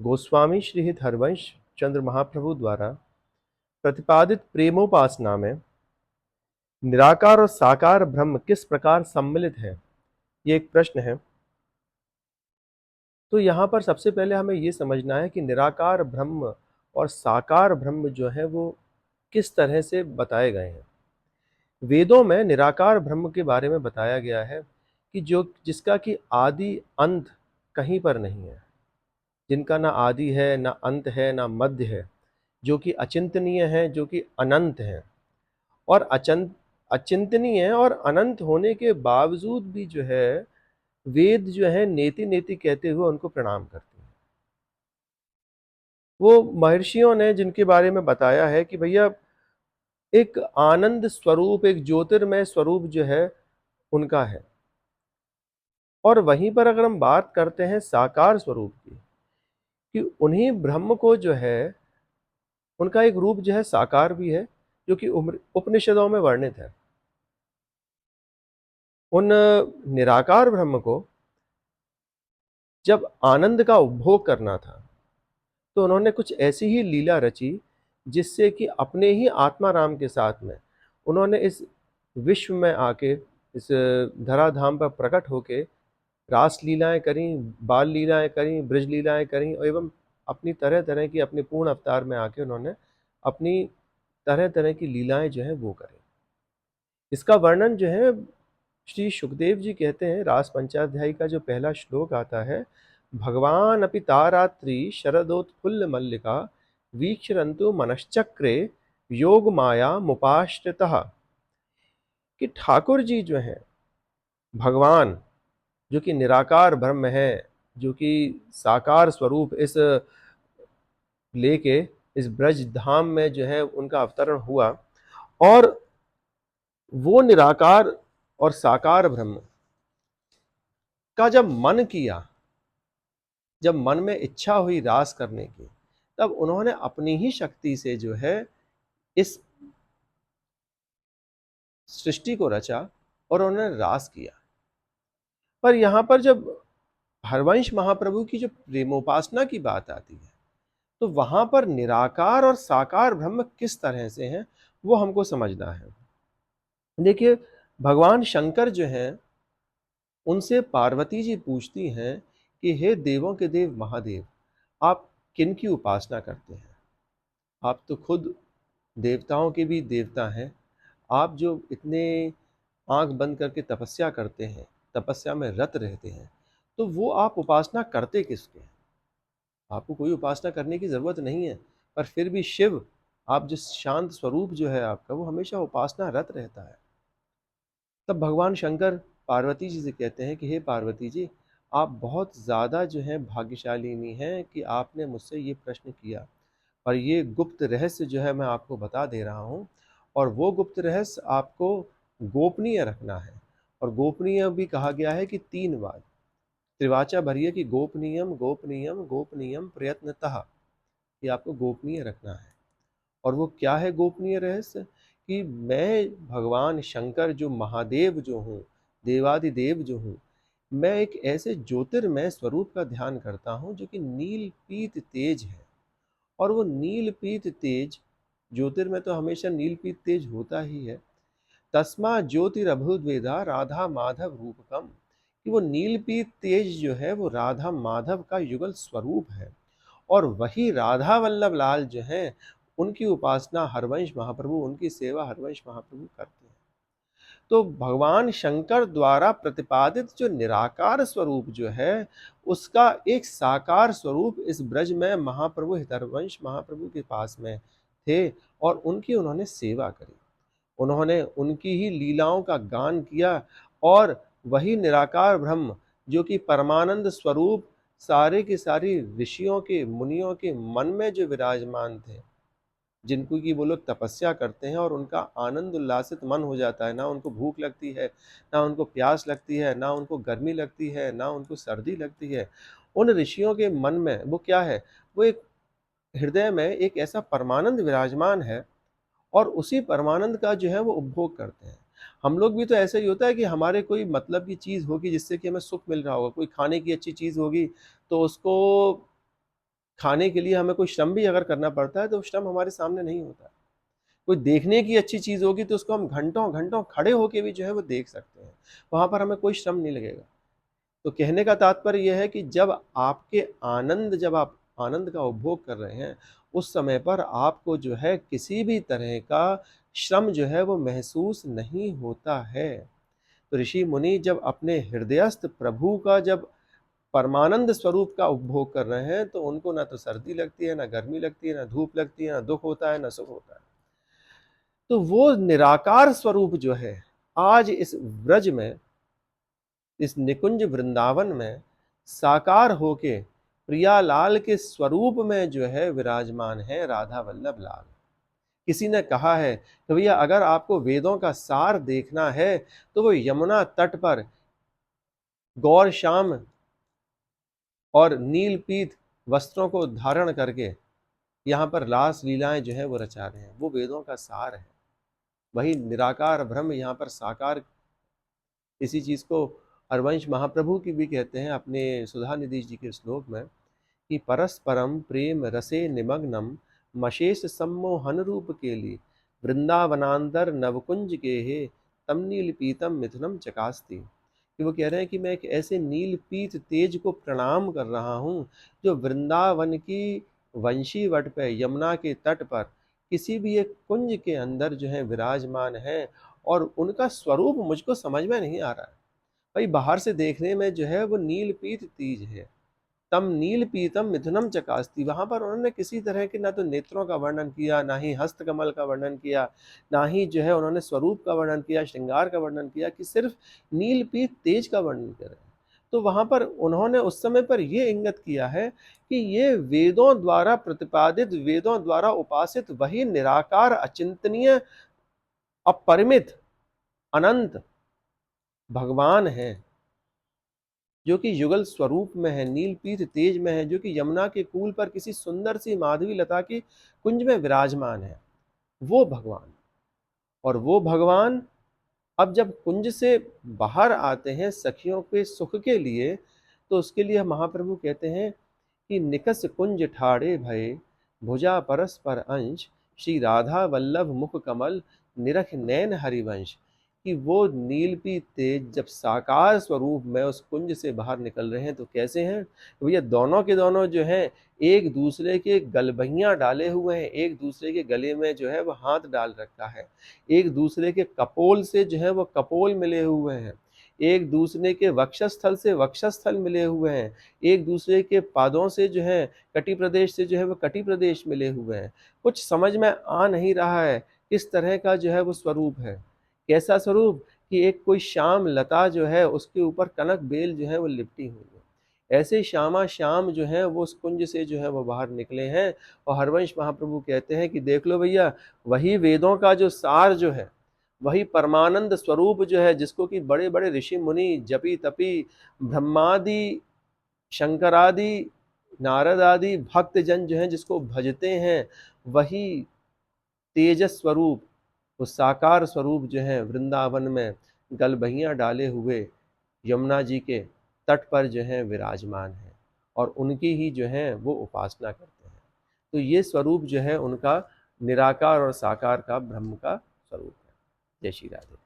गोस्वामी श्रीहित हरवंश चंद्र महाप्रभु द्वारा प्रतिपादित प्रेमोपासना में निराकार और साकार ब्रह्म किस प्रकार सम्मिलित है, ये एक प्रश्न है। तो यहाँ पर सबसे पहले हमें ये समझना है कि निराकार ब्रह्म और साकार ब्रह्म जो है वो किस तरह से बताए गए हैं। वेदों में निराकार ब्रह्म के बारे में बताया गया है कि जो जिसका कि आदि अंत कहीं पर नहीं है, जिनका ना आदि है, ना अंत है, ना मध्य है, जो कि अचिंतनीय है, जो कि अनंत है। और अचिंतनीय और अनंत होने के बावजूद भी जो है वेद जो है नेति नेति कहते हुए उनको प्रणाम करते हैं। वो महर्षियों ने जिनके बारे में बताया है कि भैया एक आनंद स्वरूप, एक ज्योतिर्मय स्वरूप जो है उनका है। और वहीं पर अगर हम बात करते हैं साकार स्वरूप की, कि उन्हीं ब्रह्म को जो है उनका एक रूप जो है साकार भी है, जो कि उपनिषदों में वर्णित है। उन निराकार ब्रह्म को जब आनंद का उपभोग करना था तो उन्होंने कुछ ऐसी ही लीला रची जिससे कि अपने ही आत्मा राम के साथ में उन्होंने इस विश्व में आके, इस धराधाम पर प्रकट होके रास लीलाएं करी, बाल लीलाएं करी, ब्रज लीलाएं करी, और एवं अपनी तरह तरह की अपने पूर्ण अवतार में आके उन्होंने अपनी तरह तरह की लीलाएं जो है वो करी। इसका वर्णन जो है श्री सुखदेव जी कहते हैं, रास पंचाध्यायी का जो पहला श्लोक आता है, भगवान अपि तारात्रि शरदोत्फुल्ल मल्लिका वीक्षरंतु मनश्चक्रे योग माया मुपाश्रितः। कि ठाकुर जी जो हैं भगवान, जो कि निराकार ब्रह्म है, जो कि साकार स्वरूप इस लेके इस ब्रज धाम में जो है उनका अवतरण हुआ, और वो निराकार और साकार ब्रह्म का जब मन किया, जब मन में इच्छा हुई रास करने की, तब उन्होंने अपनी ही शक्ति से जो है इस सृष्टि को रचा और उन्होंने रास किया। पर यहाँ पर जब हरवंश महाप्रभु की जो प्रेमोपासना की बात आती है, तो वहां पर निराकार और साकार ब्रह्म किस तरह से हैं वो हमको समझना है। देखिए, भगवान शंकर जो हैं उनसे पार्वती जी पूछती हैं कि हे देवों के देव महादेव, आप किन की उपासना करते हैं? आप तो खुद देवताओं के भी देवता हैं। आप जो इतने आंख बंद करके तपस्या करते हैं, तपस्या में रत रहते हैं, तो वो आप उपासना करते किसके हैं? आपको कोई उपासना करने की जरूरत नहीं है, पर फिर भी शिव, आप जिस शांत स्वरूप जो है आपका, वो हमेशा उपासना रत रहता है। तब भगवान शंकर पार्वती जी से कहते हैं कि हे पार्वती जी, आप बहुत ज़्यादा जो है भाग्यशालिनी हैं कि आपने मुझसे ये प्रश्न किया, और ये गुप्त रहस्य जो है मैं आपको बता दे रहा हूँ। और वो गुप्त रहस्य आपको गोपनीय रखना है। और गोपनीय भी कहा गया है कि 3 बार त्रिवाचा भरिए कि गोपनीयम गोपनीयम गोपनीयम प्रयत्नतः, ये आपको गोपनीय रखना है। और वो क्या है गोपनीय रहस्य? कि मैं भगवान शंकर जो महादेव जो हूँ, देवादिदेव जो हूँ, मैं एक ऐसे ज्योतिर्मय स्वरूप का ध्यान करता हूँ जो कि नील पीत तेज है। और वो नील पीत तेज, ज्योतिर्मय तो हमेशा नील पीत तेज होता ही है। तस्मा ज्योतिरभुद्वेदा राधा माधव रूपकम, कि वो नील पीत तेज जो है वो राधा माधव का युगल स्वरूप है। और वही राधा वल्लभ लाल जो हैं उनकी उपासना हरवंश महाप्रभु, उनकी सेवा हरवंश महाप्रभु करते हैं। तो भगवान शंकर द्वारा प्रतिपादित जो निराकार स्वरूप जो है उसका एक साकार स्वरूप इस ब्रज में महाप्रभु हितरवंश महाप्रभु के पास में थे, और उनकी उन्होंने सेवा करी, उन्होंने उनकी ही लीलाओं का गान किया। और वही निराकार ब्रह्म जो कि परमानंद स्वरूप सारे के सारी ऋषियों के मुनियों के मन में जो विराजमान थे, जिनको कि वो लोग तपस्या करते हैं और उनका आनंद उल्लासित मन हो जाता है, ना उनको भूख लगती है, ना उनको प्यास लगती है, ना उनको गर्मी लगती है, ना उनको सर्दी लगती है। उन ऋषियों के मन में वो क्या है, वो एक हृदय में एक ऐसा परमानंद विराजमान है, और उसी परमानंद का जो है वो उपभोग करते हैं। हम लोग भी तो ऐसा ही होता है कि हमारे कोई मतलब की चीज़ होगी जिससे कि हमें सुख मिल रहा होगा, कोई खाने की अच्छी चीज़ होगी तो उसको खाने के लिए हमें कोई श्रम भी अगर करना पड़ता है तो श्रम हमारे सामने नहीं होता है। कोई देखने की अच्छी चीज़ होगी तो उसको हम घंटों घंटों खड़े होके भी जो है वो देख सकते हैं, वहाँ पर हमें कोई श्रम नहीं लगेगा। तो कहने का तात्पर्य यह है कि जब आप आनंद का उपभोग कर रहे हैं, उस समय पर आपको जो है किसी भी तरह का श्रम जो है वो महसूस नहीं होता है। तो ऋषि मुनि जब अपने हृदयस्थ प्रभु का जब परमानंद स्वरूप का उपभोग कर रहे हैं, तो उनको ना तो सर्दी लगती है, ना गर्मी लगती है, ना धूप लगती है, ना दुख होता है, ना सुख होता है। तो वो निराकार स्वरूप जो है आज इस ब्रज में, इस निकुंज वृंदावन में साकार होके प्रियालाल के स्वरूप में जो है विराजमान है राधा वल्लभ लाल। किसी ने कहा है कि भैया अगर आपको वेदों का सार देखना है तो वो यमुना तट पर गौर श्याम और नील पीत वस्त्रों को धारण करके यहाँ पर रास लीलाएं जो है वो रचा रहे हैं, वो वेदों का सार है। वही निराकार ब्रह्म यहाँ पर साकार। इसी चीज को हरवंश महाप्रभु की भी कहते हैं अपने सुधा निधि जी के श्लोक में कि परस्परम प्रेम रसे निमग्नम मशेष सम्मोहन रूप के लिए वृंदावनांतर नवकुंज के हे तम नील पीतम मिथुनम चकास्ती। कि वो कह रहे हैं कि मैं एक ऐसे नील पीत तेज को प्रणाम कर रहा हूँ जो वृंदावन की वंशी वट पे यमुना के तट पर किसी भी एक कुंज के अंदर जो है विराजमान है, और उनका स्वरूप मुझको समझ में नहीं आ रहा है। भाई बाहर से देखने में जो है वो नील पीत तीज है, तम नील पीतम मिथुनम चकास्ती। वहां पर उन्होंने किसी तरह के ना तो नेत्रों का वर्णन किया, ना ही हस्त कमल का वर्णन किया, ना ही जो है उन्होंने स्वरूप का वर्णन किया, श्रृंगार का वर्णन किया, कि सिर्फ नील पीत तेज का वर्णन कर रहे हैं। तो वहां पर उन्होंने उस समय पर यह इंगित किया है कि ये वेदों द्वारा प्रतिपादित, वेदों द्वारा उपासित वही निराकार, अचिंतनीय, अपरिमित, अनंत भगवान है, जो कि युगल स्वरूप में है, नीलपीत तेज में है, जो कि यमुना के कूल पर किसी सुंदर सी माधवी लता की कुंज में विराजमान है, वो भगवान। और वो भगवान अब जब कुंज से बाहर आते हैं सखियों के सुख के लिए, तो उसके लिए महाप्रभु कहते हैं कि निकस कुंज ठाड़े भये भुजा परस्पर अंश श्री राधा वल्लभ मुख कमल निरख नैन हरिवंश। कि वो नीलपी तेज जब साकार स्वरूप में उस कुंज से बाहर निकल रहे हैं तो कैसे हैं? तो भैया दोनों के दोनों जो हैं एक दूसरे के गलबहियां डाले हुए हैं, एक दूसरे के गले में जो है वो हाथ डाल रखा है, एक दूसरे के कपोल से जो है वो कपोल मिले हुए हैं, एक दूसरे के वक्षस्थल से वक्षस्थल मिले हुए हैं, एक दूसरे के पादों से जो है कटी प्रदेश से जो है वो कटी प्रदेश मिले हुए हैं। कुछ समझ में आ नहीं रहा है किस तरह का जो है वो स्वरूप है। कैसा स्वरूप? कि एक कोई श्याम लता जो है उसके ऊपर कनक बेल जो है वो लिपटी हुई है। ऐसे श्यामा श्याम जो है वो उस कुंज से जो है वो बाहर निकले हैं। और हरवंश महाप्रभु कहते हैं कि देख लो भैया, वही वेदों का जो सार जो है, वही परमानंद स्वरूप जो है, जिसको कि बड़े बड़े ऋषि मुनि जपी तपी ब्रह्मादि शंकरादि नारद आदि भक्त जन जो हैं जिसको भजते हैं, वही तेजस स्वरूप, वो साकार स्वरूप जो है वृंदावन में गलबहियां डाले हुए यमुना जी के तट पर जो है विराजमान है, और उनकी ही जो है वो उपासना करते हैं। तो ये स्वरूप जो है उनका निराकार और साकार का ब्रह्म का स्वरूप है। जय श्री राधे।